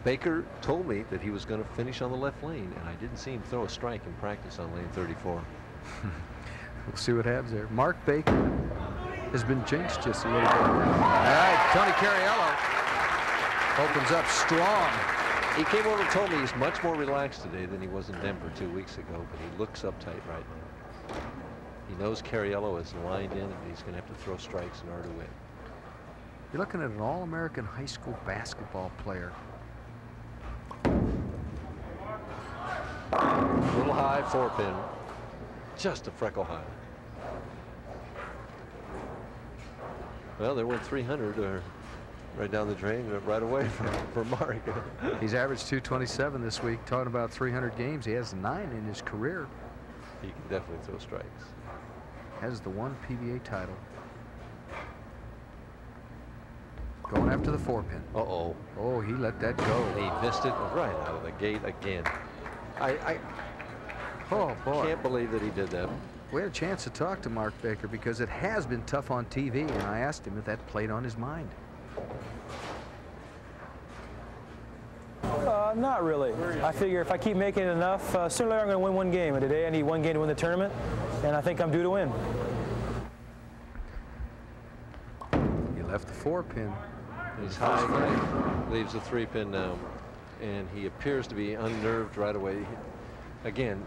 Baker told me that he was going to finish on the left lane, and I didn't see him throw a strike in practice on lane 34. We'll see what happens there. Mark Baker has been jinxed just a little bit. All right, Tony-Cariello opens up strong. He came over and told me he's much more relaxed today than he was in Denver 2 weeks ago, but he looks uptight right now. He knows Cariello is lined in, and he's going to have to throw strikes in order to win. You're looking at an All-American high school basketball player. A little high, 4-pin. Just a freckle high. Well, there went 300 right down the drain right away for Mark. He's averaged 227 this week. Talking about 300 games, he has 9 in his career. He can definitely throw strikes. Has the 1 PBA title. Going after the 4-pin. Uh-oh. Oh, he let that go. He missed it right out of the gate again. Oh, boy. Can't believe that he did that. We had a chance to talk to Mark Baker because it has been tough on TV, and I asked him if that played on his mind. Not really. I figure if I keep making it enough, sooner or later I'm going to win 1 game. And today I need 1 game to win the tournament, and I think I'm due to win. He left the 4-pin. He's high, leaves the 3-pin now, and he appears to be unnerved right away. Again,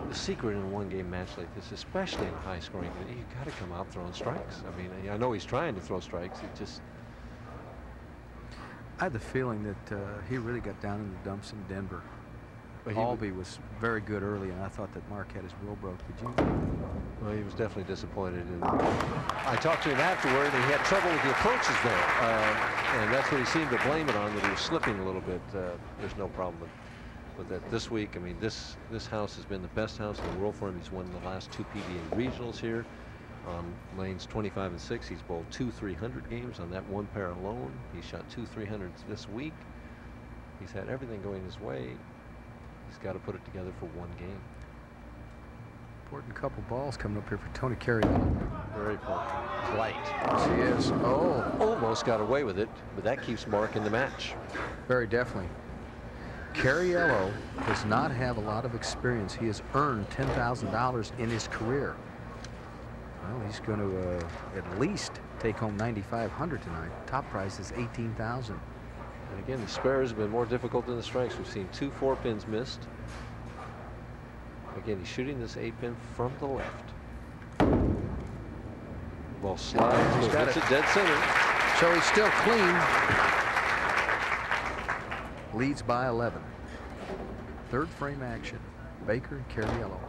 the secret in a 1-game match like this, especially in a high-scoring, you got to come out throwing strikes. I mean, I know he's trying to throw strikes. He just. I had the feeling that he really got down in the dumps in Denver. Albee was very good early, and I thought that Mark had his will broke. Did you? Well, he was definitely disappointed. And I talked to him afterward, and he had trouble with the approaches there, and that's what he seemed to blame it on, that he was slipping a little bit. There's no problem with that this week. I mean, this house has been the best house in the world for him. He's won the last 2 PBA regionals here on lanes 25 and 6. He's bowled 2 300 games on that 1 pair alone. He shot 2 300s this week. He's had everything going his way. He's got to put it together for 1 game. Important couple balls coming up here for Tony-Cariello. Very important. Light. Yes, he is. Oh. Almost got away with it, but that keeps Mark in the match. Very definitely. Cariello does not have a lot of experience. He has earned $10,000 in his career. Well, he's going to at least take home $9,500 tonight. Top prize is $18,000. And again, the spares have been more difficult than the strikes. We've seen 2 4-pins missed. Again, he's shooting this 8-pin from the left. Ball slides. He's got it dead center. So he's still clean. Leads by 11. 3rd frame action. Baker and Cariello.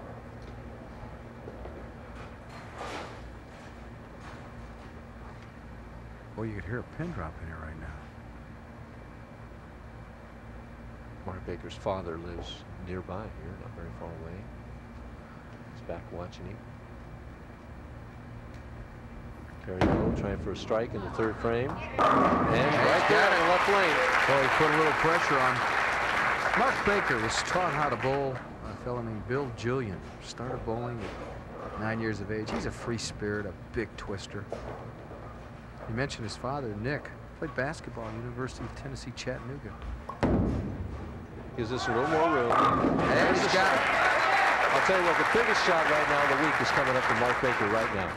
Boy, you could hear a pin drop in here right now. Mark Baker's father lives nearby here, not very far away. He's back watching him. Cariello trying for a strike in the 3rd frame. And right there in the left lane. Boy, he put a little pressure on. Mark Baker was taught how to bowl by a fellow named Bill Julian. Started bowling at 9 years of age. He's a free spirit, a big twister. You mentioned his father, Nick. Played basketball at the University of Tennessee, Chattanooga. Gives us a little more room. And he's got it. I'll tell you what, the biggest shot right now of the week is coming up to Mark Baker right now.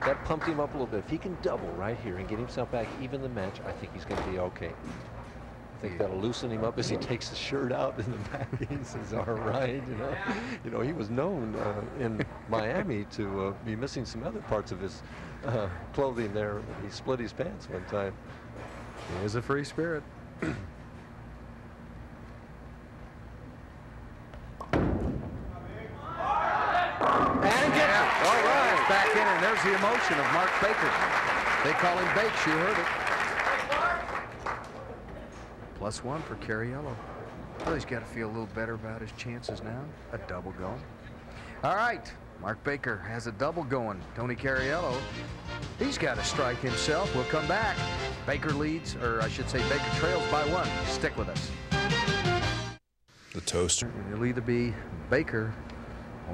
That pumped him up a little bit. If he can double right here and get himself back even the match, I think he's going to be okay. I think that'll loosen him up as he takes his shirt out in the back. He says, all right, you know, he was known in Miami to be missing some other parts of his clothing there. He split his pants one time. He is a free spirit. And gets it. All right. Back in, and there's the emotion of Mark Baker. They call him Bakes. You heard it. +1 for Cariello. Well, he's got to feel a little better about his chances now. A double going. All right. Mark Baker has a double going. Tony-Cariello, he's got to strike himself. We'll come back. Baker leads, or I should say Baker trails by 1. Stick with us. The toaster. It'll either be Baker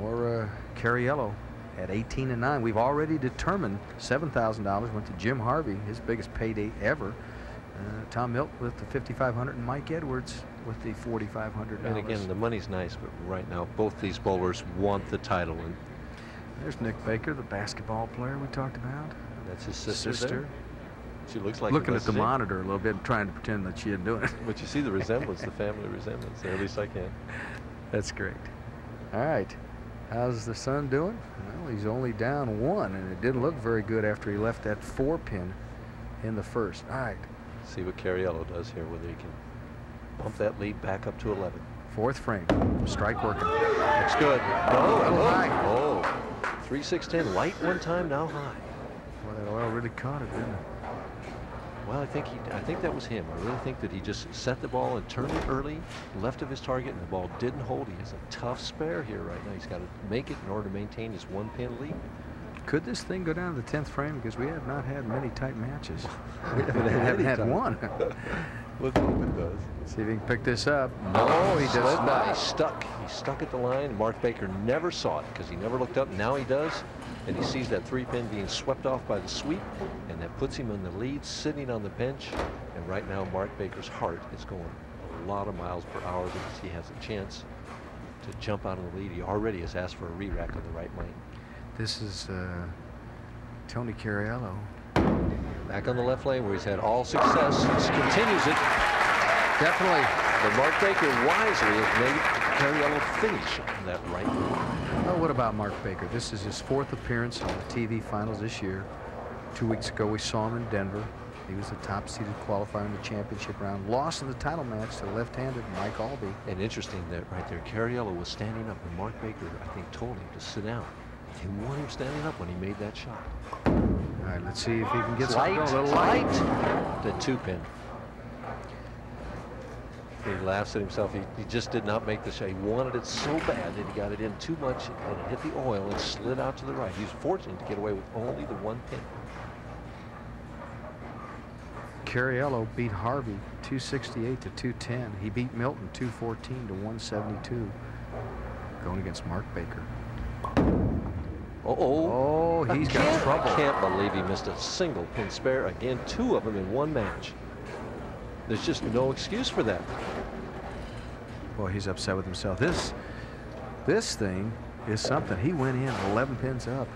or Cariello at 18-9. We've already determined $7,000 went to Jim Harvey, his biggest payday ever. Tom Milt with the 5,500 and Mike Edwards with the $4,500. And again, the money's nice, but right now both these bowlers want the title. And there's Nick Baker, the basketball player we taled about. that's his sister. There. She looks like looking at the monitor a little bit, trying to pretend that she isn't doing it. But you see the resemblance, the family resemblance there. At least I can. That's great. All right. How's the son doing? Well, he's only down 1, and it didn't look very good after he left that 4-pin in the first. All right. See what Cariello does here, whether he can bump that lead back up to 11. 4th frame. Strike working. Looks good. No. High. Oh. 3-6-10. Light one time, now high. Well, that oil really caught it, didn't it? Well, I think that was him. I really think that he just set the ball and turned it early, left of his target, and the ball didn't hold. He has a tough spare here right now. He's got to make it in order to maintain his 1-pin lead. Could this thing go down to the 10th frame? Because we have not had many tight matches. We haven't had one. Let's hope it does. See if he can pick this up. No, he does not. He's stuck. He's stuck at the line. Mark Baker never saw it because he never looked up. Now he does. And he sees that 3-pin being swept off by the sweep, and that puts him in the lead, sitting on the bench. And right now, Mark Baker's heart is going a lot of miles per hour because he has a chance to jump out of the lead. He already has asked for a re-rack on the right lane. This is Tony-Cariello. Back on the left lane where he's had all success. He continues it. Definitely. But Mark Baker wisely has made Cariello finish on that right lane. Well, what about Mark Baker? This is his 4th appearance in the TV finals this year. 2 weeks ago, we saw him in Denver. He was the top-seeded qualifier in the championship round. Lost in the title match to left-handed Mike Albee. And interesting that right there, Cariello was standing up, and Mark Baker, I think, told him to sit down. He wanted him standing up when he made that shot. All right, let's see if he can get something. A little light. The 2-pin. He laughs at himself. He just did not make the shot. He wanted it so bad that he got it in too much, and it hit the oil and slid out to the right. He was fortunate to get away with only the 1 pin. Cariello beat Harvey 268 to 210. He beat Milton 214 to 172. Going against Mark Baker. Oh, he's got trouble. I can't believe he missed a single pin spare. Again, 2 of them in 1 match. There's just no excuse for that. Boy, he's upset with himself. This thing is something. He went in 11 pins up.